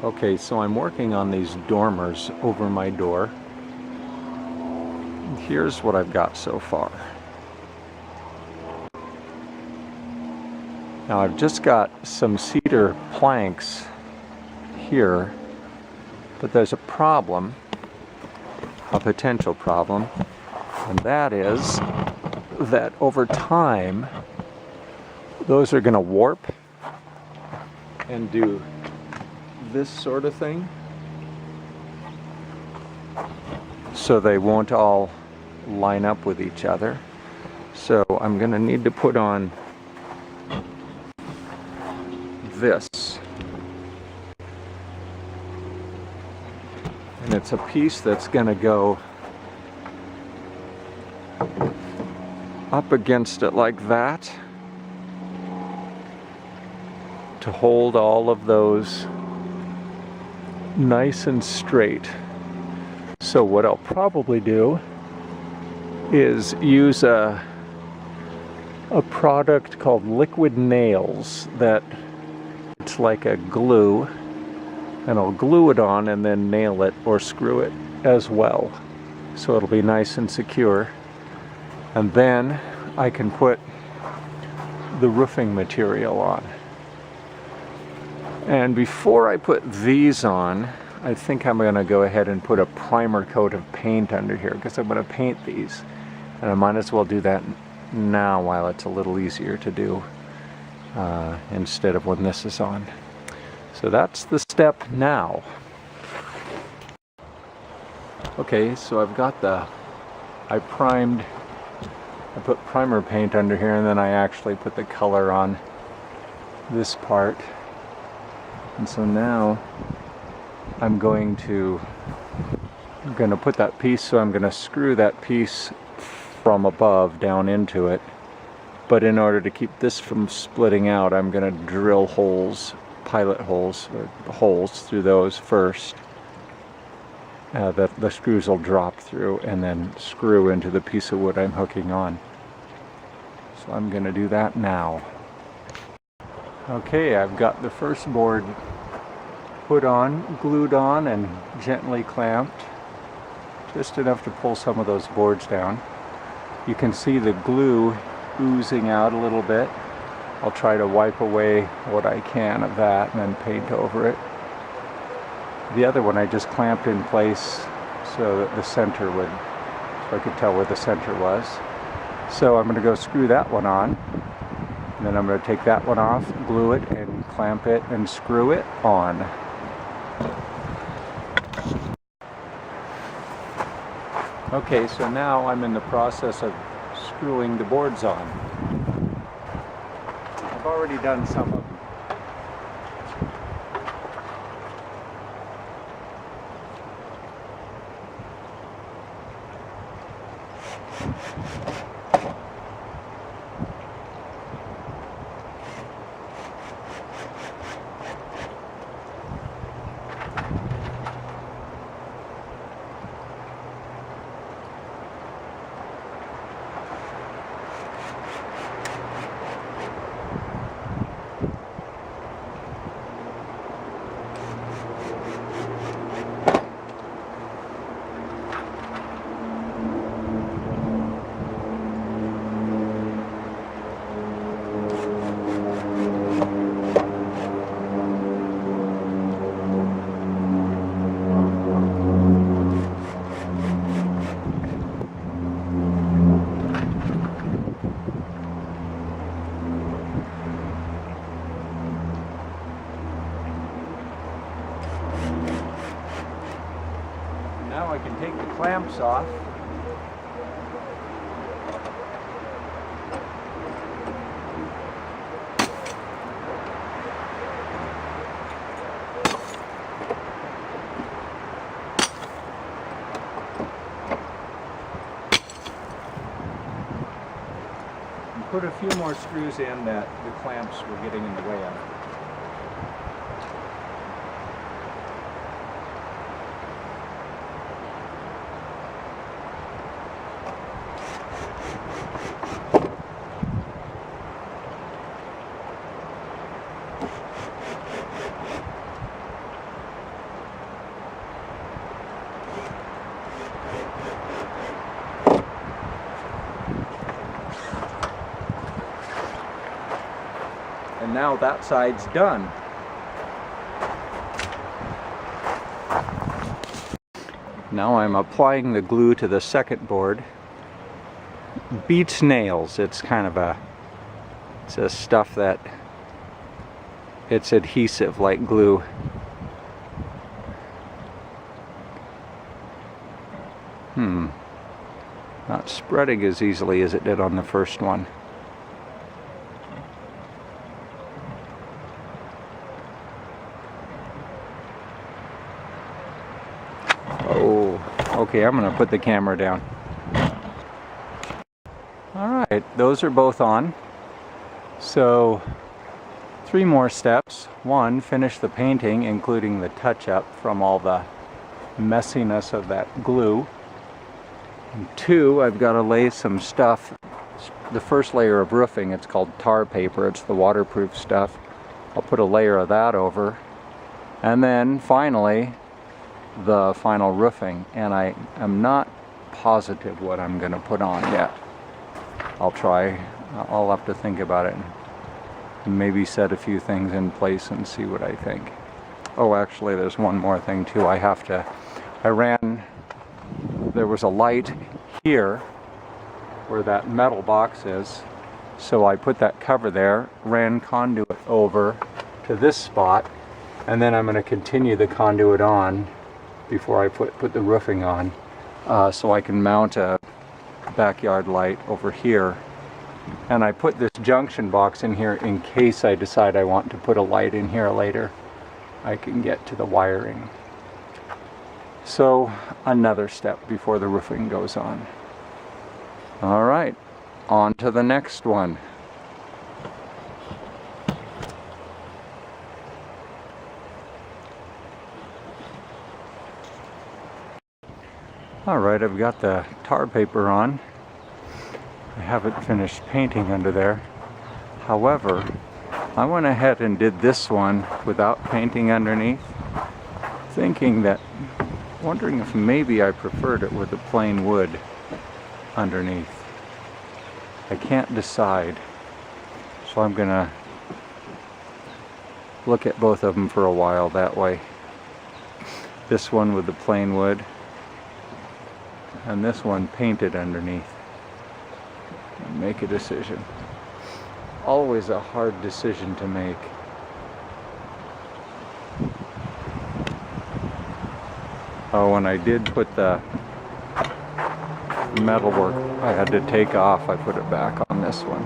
Okay, so I'm working on these dormers over my door. Here's what I've got so far. Now I've just got some cedar planks here, but there's a problem, a potential problem, and that is that over time those are going to warp and do this sort of thing, so they won't all line up with each other. So I'm going to need to put on this, and it's a piece that's going to go up against it like that to hold all of those nice and straight. So what I'll probably do is use a product called liquid nails that it's like a glue, and I'll glue it on and then nail it or screw it as well, so it'll be nice and secure. And then I can put the roofing material on. And before I put these on, I think I'm going to go ahead and put a primer coat of paint under here, because I'm going to paint these. And I might as well do that now while it's a little easier to do instead of when this is on. So that's the step now. Okay, so I've got I put primer paint under here, and then I actually put the color on this part. And so now I'm going to put that piece, so I'm going to screw that piece from above down into it. But in order to keep this from splitting out, I'm going to drill holes, pilot holes, or holes through those first. That the screws will drop through, and then screw into the piece of wood I'm hooking on. So I'm going to do that now. Okay, I've got the first board put on, glued on, and gently clamped, just enough to pull some of those boards down. You can see the glue oozing out a little bit. I'll try to wipe away what I can of that and then paint over it. The other one I just clamped in place so that the center would, so I could tell where the center was. So I'm going to go screw that one on, and then I'm going to take that one off, glue it, and clamp it and screw it on. Okay, so now I'm in the process of screwing the boards on. I've already done some of them. Now I can take the clamps off. And put a few more screws in that the clamps were getting in the way of. now that side's done. Now I'm applying the glue to the second board. Beats nails. It's kind of it's a stuff that it's adhesive like glue. Not spreading as easily as it did on the first one. Oh, okay, I'm gonna put the camera down. Alright, those are both on. So, 3 more steps. 1, finish the painting, including the touch-up from all the messiness of that glue. And 2, I've got to lay some stuff. The first layer of roofing, it's called tar paper. It's the waterproof stuff. I'll put a layer of that over. And then finally, the final roofing. And I am not positive what I'm going to put on yet. I'll try. I'll have to think about it and maybe set a few things in place and see what I think. Oh, actually, there's one more thing too. There was a light here where that metal box is, so I put that cover there, ran conduit over to this spot, and then I'm going to continue the conduit on before I put the roofing on, so I can mount a backyard light over here. And I put this junction box in here in case I decide I want to put a light in here later. I can get to the wiring. So, another step before the roofing goes on. Alright, on to the next one. Alright, I've got the tar paper on. I haven't finished painting under there. However, I went ahead and did this one without painting underneath, wondering if maybe I preferred it with a plain wood underneath. I can't decide, so I'm gonna look at both of them for a while that way. This one with the plain wood, and this one painted underneath. And make a decision. Always a hard decision to make. Oh, and I did put the metal work I had to take off. I put it back on this one.